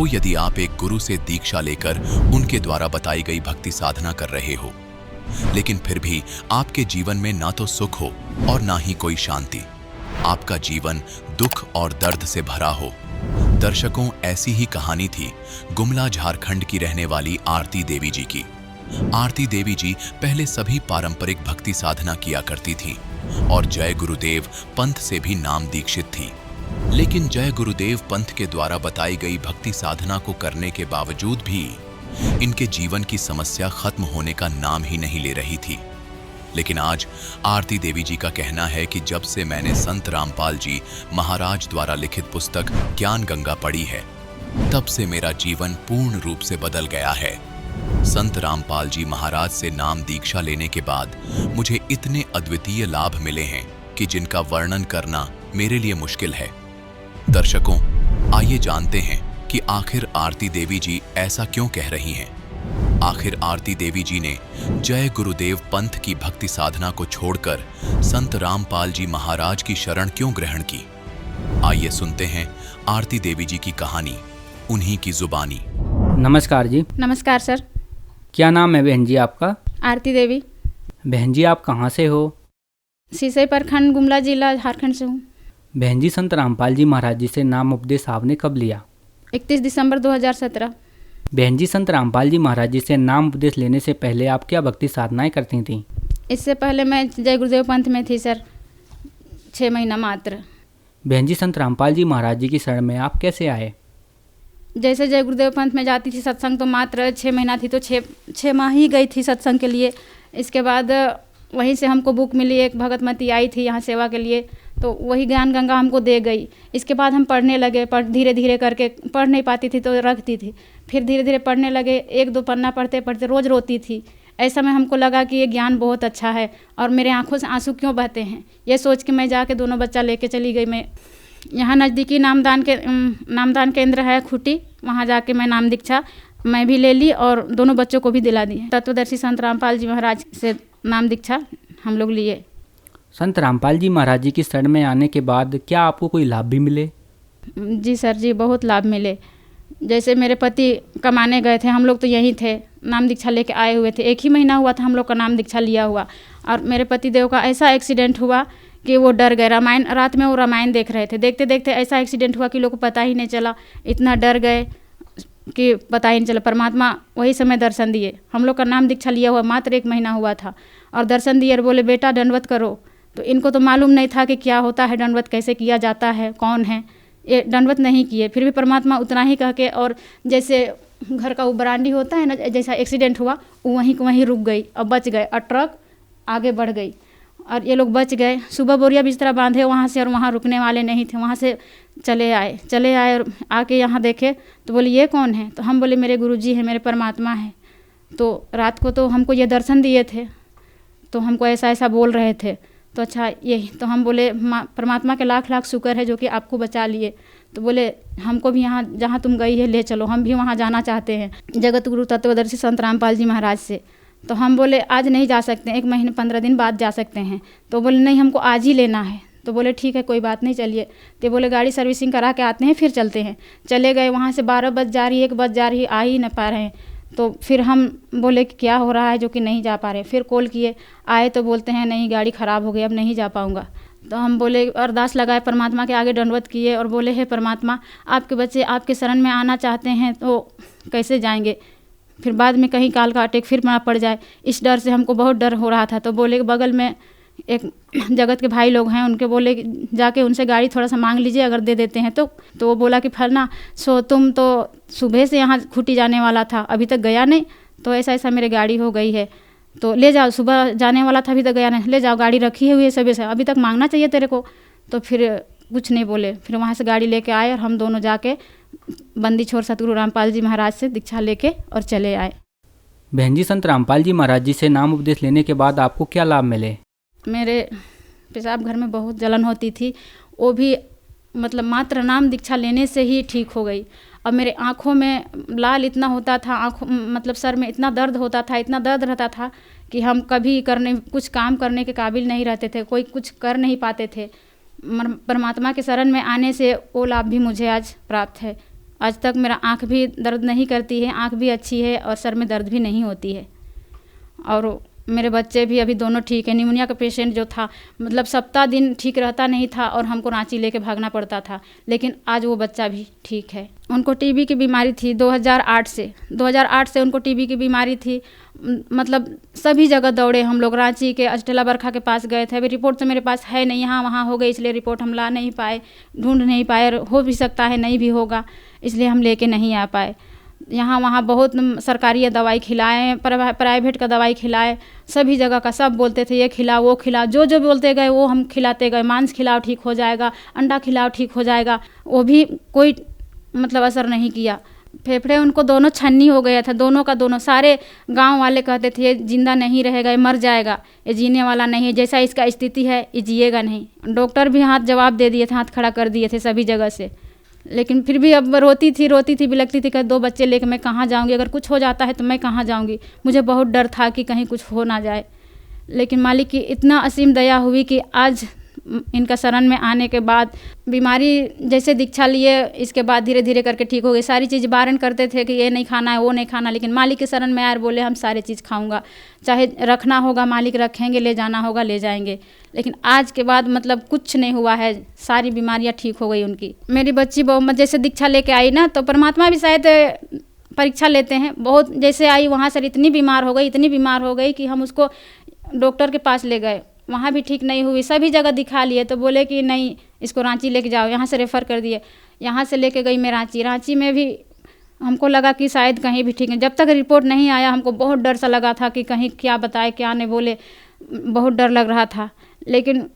हो यदि आप एक गुरु से दीक्षा लेकर उनके द्वारा बताई गई भक्ति साधना कर रहे हो, लेकिन फिर भी आपके जीवन में ना तो सुख हो और ना ही कोई शांति, आपका जीवन दुख और दर्द से भरा हो। दर्शकों, ऐसी ही कहानी थी गुमला झारखंड की रहने वाली आरती देवी जी की। आरती देवी जी पहले सभी पारंपरिक भक्ति साधना किया करती थीं और जय गुरुदेव पंथ से भी नाम दीक्षित थी। लेकिन जय गुरुदेव पंथ के द्वारा बताई गई भक्ति साधना को करने के बावजूद भी इनके जीवन की समस्या खत्म होने का नाम ही नहीं ले रही थी। लेकिन आज आरती देवी जी का कहना है कि जब से मैंने संत रामपाल जी महाराज द्वारा लिखित पुस्तक ज्ञान गंगा पढ़ी है, तब से मेरा जीवन पूर्ण रूप से बदल गया है। संत रामपाल जी महाराज से नाम दीक्षा लेने के बाद मुझे इतने अद्वितीय लाभ मिले हैं कि जिनका वर्णन करना मेरे लिए मुश्किल है। दर्शकों, आइए जानते हैं कि आखिर आरती देवी जी ऐसा क्यों कह रही हैं। आखिर आरती देवी जी ने जय गुरुदेव पंथ की भक्ति साधना को छोड़कर संत रामपाल जी महाराज की शरण क्यों ग्रहण की। आइए सुनते हैं आरती देवी जी की कहानी, उन्हीं की जुबानी। नमस्कार जी। नमस्कार सर। क्या नाम है बहन जी आपका? आरती देवी। बहन जी आप कहाँ से हो? सिसई प्रखंड, गुमला जिला, झारखंड से हूँ। बहन जी, संत रामपाल जी महाराज जी से नाम उपदेश आपने कब लिया? 31 दिसंबर 2017। बहन जी, संत रामपाल जी महाराज जी से नाम उपदेश लेने से पहले आप क्या भक्ति साधनाएं करती थीं? इससे पहले मैं जय गुरुदेव पंथ में थी सर, 6 महीना मात्र। बहन जी, संत रामपाल जी महाराज जी की शरण में आप कैसे आए? जैसे जय गुरुदेव पंथ में जाती थी सत्संग, तो मात्र 6 महीना थी, तो 6 माह ही गई थी सत्संग के लिए। इसके बाद वहीं से हमको बुक मिली, एक भगतमती आई थी यहाँ सेवा के लिए, तो वही ज्ञान गंगा हमको दे गई। इसके बाद हम पढ़ने लगे, धीरे धीरे करके पढ़ नहीं पाती थी तो रखती थी, फिर धीरे धीरे पढ़ने लगे। 1-2 पन्ना पढ़ते पढ़ते रोज़ रोती थी। ऐसा में हमको लगा कि ये ज्ञान बहुत अच्छा है और मेरे आंखों से आंसू क्यों बहते हैं। ये सोच के मैं जाके दोनों बच्चा लेके चली गई। मैं यहाँ नज़दीकी नामदान केंद्र है खूटी, वहाँ जाके मैं नाम दीक्षा मैं भी ले ली और दोनों बच्चों को भी दिला दी। तत्वदर्शी संत रामपाल जी महाराज से नाम दीक्षा हम लोग लिए। संत रामपाल जी महाराज जी की शरण में आने के बाद क्या आपको कोई लाभ भी मिले? जी सर जी, बहुत लाभ मिले। जैसे मेरे पति कमाने गए थे, हम लोग तो यहीं थे, नाम दीक्षा लेके आए हुए थे। 1 ही महीना हुआ था हम लोग का नाम दीक्षा लिया हुआ, और मेरे पति देव का ऐसा एक्सीडेंट हुआ कि वो डर गए। रात में वो रामायण देख रहे थे, देखते देखते ऐसा एक्सीडेंट हुआ कि लोग को पता ही नहीं चला। इतना डर गए कि पता ही नहीं चला। परमात्मा वही समय दर्शन दिए। हम लोग का नाम दीक्षा लिया हुआ मात्र 1 महीना हुआ था, और दर्शन दिए और बोले बेटा दंडवत करो। तो इनको तो मालूम नहीं था कि क्या होता है दंडवत, कैसे किया जाता है, कौन है। ये दंडवत नहीं किए, फिर भी परमात्मा उतना ही कह के, और जैसे घर का वो बरांडी होता है ना, जैसा एक्सीडेंट हुआ वहीं रुक गई और बच गए, और ट्रक आगे बढ़ गई और ये लोग बच गए। सुबह बोरिया बिस्तरा बांधे वहाँ से, और वहाँ रुकने वाले नहीं थे, वहाँ से चले आए और आके यहाँ देखे तो बोले ये कौन है। तो हम बोले मेरे गुरुजी हैं, मेरे परमात्मा है। तो रात को तो हमको ये दर्शन दिए थे, तो हमको ऐसा बोल रहे थे। तो अच्छा यही, तो हम बोले परमात्मा के लाख लाख शुक्र है जो कि आपको बचा लिए। तो बोले हमको भी यहाँ जहाँ तुम गई है ले चलो, हम भी वहाँ जाना चाहते हैं, जगत गुरु तत्वदर्शी संत रामपाल जी महाराज से। तो हम बोले आज नहीं जा सकते, 1 महीने 15 दिन बाद जा सकते हैं। तो बोले नहीं, हमको आज ही लेना है। तो बोले ठीक है, कोई बात नहीं, चलिए। तो बोले गाड़ी सर्विसिंग करा के आते हैं फिर चलते हैं। चले गए, वहाँ से 12 बज जा रही, 1 बज जा रही, आ ही न पा रहे हैं। तो फिर हम बोले कि क्या हो रहा है जो कि नहीं जा पा रहे। फिर कॉल किए, आए तो बोलते हैं नहीं गाड़ी ख़राब हो गई, अब नहीं जा पाऊँगा। तो हम बोले अरदास लगाए, परमात्मा के आगे दंडवत किए और बोले हे परमात्मा, आपके बच्चे आपके शरण में आना चाहते हैं तो कैसे जाएंगे, फिर बाद में कहीं काल का अटैक फिर ना पड़ जाए, इस डर से हमको बहुत डर हो रहा था। तो बोले बगल में एक जगत के भाई लोग हैं, उनके बोले जाके उनसे गाड़ी थोड़ा सा मांग लीजिए, अगर दे देते हैं तो वो बोला कि फलना सो तुम तो सुबह से यहाँ खूटी जाने वाला था, अभी तक गया नहीं, तो ऐसा मेरी गाड़ी हो गई है, तो ले जाओ, सुबह जाने वाला था अभी तक गया नहीं, ले जाओ, गाड़ी रखी हुई है सुबह से, अभी तक मांगना चाहिए तेरे को। तो फिर कुछ नहीं बोले, फिर वहाँ से गाड़ी लेके आए और हम दोनों जाके बंदी छोड़ सतगुरु रामपाल जी महाराज से दीक्षा लेके और चले आए। बहन जी, संत रामपाल जी महाराज जी से नाम उपदेश लेने के बाद आपको क्या लाभ मिले? मेरे पेशाब घर में बहुत जलन होती थी, वो भी मतलब मात्र नाम दीक्षा लेने से ही ठीक हो गई। और मेरे आँखों में लाल इतना होता था, आँखों मतलब सर में इतना दर्द होता था, इतना दर्द रहता था कि हम कभी कुछ काम करने के काबिल नहीं रहते थे, कोई कुछ कर नहीं पाते थे। परमात्मा के शरण में आने से वो लाभ भी मुझे आज प्राप्त है आज तक मेरा आँख भी दर्द नहीं करती है, आँख भी अच्छी है और सर में दर्द भी नहीं होती है। और मेरे बच्चे भी अभी दोनों ठीक है। निमोनिया का पेशेंट जो था मतलब सप्ताह दिन ठीक रहता नहीं था और हमको रांची लेके भागना पड़ता था, लेकिन आज वो बच्चा भी ठीक है। उनको टीबी की बीमारी थी 2008 से उनको टीबी की बीमारी थी। मतलब सभी जगह दौड़े हम लोग, रांची के अष्टला बरखा के पास गए थे। अभी रिपोर्ट तो मेरे पास है नहीं, यहाँ वहाँ हो गई इसलिए रिपोर्ट हम ला नहीं पाए, ढूंढ नहीं पाए। हो भी सकता है नहीं भी होगा, इसलिए हम लेके नहीं आ पाए। यहाँ वहाँ बहुत सरकारी दवाई खिलाए, प्राइवेट का दवाई खिलाए, सभी जगह का सब बोलते थे ये खिलाओ वो खिलाओ, जो जो बोलते गए वो हम खिलाते गए। मांस खिलाओ ठीक हो जाएगा, अंडा खिलाओ ठीक हो जाएगा, वो भी कोई मतलब असर नहीं किया। फेफड़े उनको दोनों छन्नी हो गया था, दोनों का दोनों। सारे गांव वाले कहते थे ये जिंदा नहीं रहेगा, ये मर जाएगा, ये जीने वाला नहीं है, जैसा इसका स्थिति है ये जिएगा नहीं। डॉक्टर भी हाथ जवाब दे दिए थे, हाथ खड़ा कर दिए थे सभी जगह से। लेकिन फिर भी अब रोती थी बिलखती थी कि 2 बच्चे लेकर मैं कहाँ जाऊँगी, अगर कुछ हो जाता है तो मैं कहाँ जाऊँगी। मुझे बहुत डर था कि कहीं कुछ हो ना जाए, लेकिन मालिक की इतना असीम दया हुई कि आज इनका शरण में आने के बाद बीमारी जैसे दीक्षा लिए, इसके बाद धीरे धीरे करके ठीक हो गई। सारी चीज़ बारण करते थे कि ये नहीं खाना है वो नहीं खाना, लेकिन मालिक के शरण में आए और बोले हम सारी चीज़ खाऊंगा, चाहे रखना होगा मालिक रखेंगे, ले जाना होगा ले जाएंगे। लेकिन आज के बाद मतलब कुछ नहीं हुआ है, सारी बीमारियां ठीक हो गई उनकी। मेरी बच्ची बहुत जैसे दीक्षा लेके आई ना, तो परमात्मा भी शायद परीक्षा लेते हैं। बहुत जैसे आई वहाँ से इतनी बीमार हो गई कि हम उसको डॉक्टर के पास ले गए, वहाँ भी ठीक नहीं हुई। सभी जगह दिखा लिए तो बोले कि नहीं इसको रांची लेके जाओ, यहाँ से रेफ़र कर दिए। यहाँ से लेके गई मैं रांची में भी हमको लगा कि शायद कहीं भी ठीक है। जब तक रिपोर्ट नहीं आया हमको बहुत डर सा लगा था कि कहीं क्या बताए क्या नहीं बोले, बहुत डर लग रहा था। लेकिन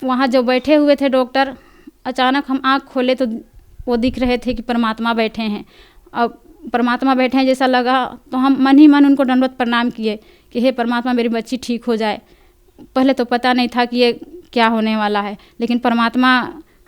वहाँ जो बैठे हुए थे डॉक्टर, अचानक हम आँख खोले तो वो दिख रहे थे कि परमात्मा बैठे हैं। अब परमात्मा बैठे हैं जैसा लगा तो हम मन ही मन उनको दंडवत प्रणाम किए कि हे परमात्मा मेरी बच्ची ठीक हो जाए। पहले तो पता नहीं था कि ये क्या होने वाला है, लेकिन परमात्मा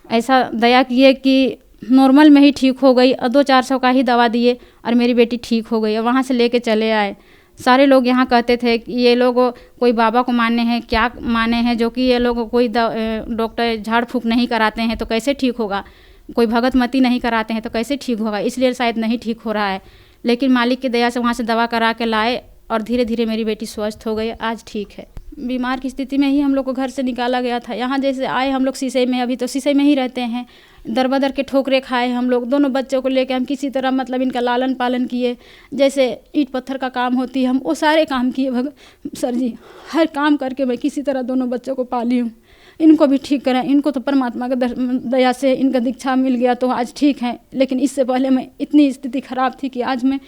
ऐसा दया किए कि नॉर्मल में ही ठीक हो गई और 200-400 का ही दवा दिए और मेरी बेटी ठीक हो गई। और वहाँ से लेके चले आए। सारे लोग यहाँ कहते थे कि ये लोग कोई बाबा को माने हैं, क्या माने हैं, जो कि ये लोग कोई डॉक्टर झाड़ फूँक नहीं कराते हैं तो कैसे ठीक होगा, कोई भगत मती नहीं कराते हैं तो कैसे ठीक होगा, इसलिए शायद नहीं ठीक हो रहा है। लेकिन मालिक की दया से वहाँ से दवा करा के लाए और धीरे धीरे मेरी बेटी स्वस्थ हो गई, आज ठीक है। बीमार की स्थिति में ही हम लोग को घर से निकाला गया था। यहाँ जैसे आए हम लोग शीशे में, अभी तो शीशे में ही रहते हैं। दर बदर के ठोकरे खाए हम लोग, दोनों बच्चों को लेके हम किसी तरह मतलब इनका लालन पालन किए। जैसे ईंट पत्थर का काम होती है हम वो सारे काम किए सर जी, हर काम करके मैं किसी तरह दोनों बच्चों को पाली हूँ। इनको भी ठीक करें, इनको तो परमात्मा का दया से इनका दीक्षा मिल गया तो आज ठीक है। लेकिन इससे पहले मैं इतनी स्थिति ख़राब थी कि आज मैं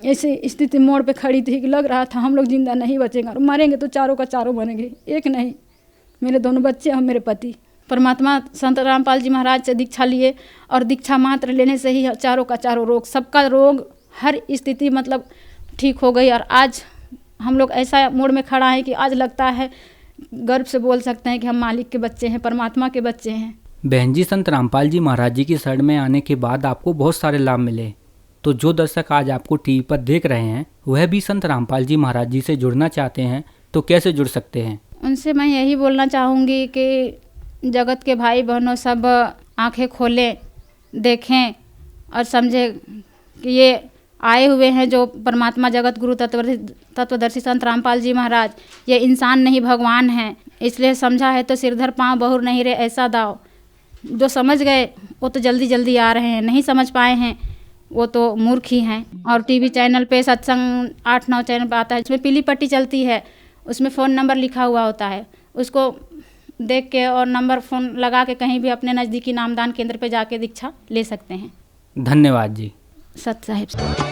ऐसी स्थिति मोड़ पे खड़ी थी कि लग रहा था हम लोग जिंदा नहीं बचेंगे, और मरेंगे तो चारों का चारों मरेंगे, एक नहीं, मेरे दोनों बच्चे और मेरे पति। परमात्मा संत रामपाल जी महाराज से दीक्षा लिए और दीक्षा मात्र लेने से ही चारों का चारों रोग, सबका रोग हर स्थिति मतलब ठीक हो गई। और आज हम लोग ऐसा मोड़ में खड़ा है कि आज लगता है गर्व से बोल सकते हैं कि हम मालिक के बच्चे हैं, परमात्मा के बच्चे हैं। बहन जी, संत रामपाल जी महाराज जी की शरण में आने के बाद आपको बहुत सारे लाभ मिले, तो जो दर्शक आज आपको टीवी पर देख रहे हैं वह भी संत रामपाल जी महाराज जी से जुड़ना चाहते हैं तो कैसे जुड़ सकते हैं? उनसे मैं यही बोलना चाहूँगी कि जगत के भाई बहनों सब आंखें खोलें, देखें और समझें कि ये आए हुए हैं जो परमात्मा जगत गुरु तत्वदर्शी संत रामपाल जी महाराज, ये इंसान नहीं भगवान हैं। इसलिए समझा है तो सिरधर पाँव बहुर नहीं रे ऐसा दाव। जो समझ गए वो तो जल्दी जल्दी आ रहे हैं, नहीं समझ पाए हैं वो तो मूर्ख ही हैं। और टीवी चैनल पे सत्संग 8-9 चैनल पे आता है, इसमें पीली पट्टी चलती है, उसमें फ़ोन नंबर लिखा हुआ होता है, उसको देख के और नंबर फ़ोन लगा के कहीं भी अपने नज़दीकी नामदान केंद्र पे जाके दीक्षा ले सकते हैं। धन्यवाद जी। सत साहिब।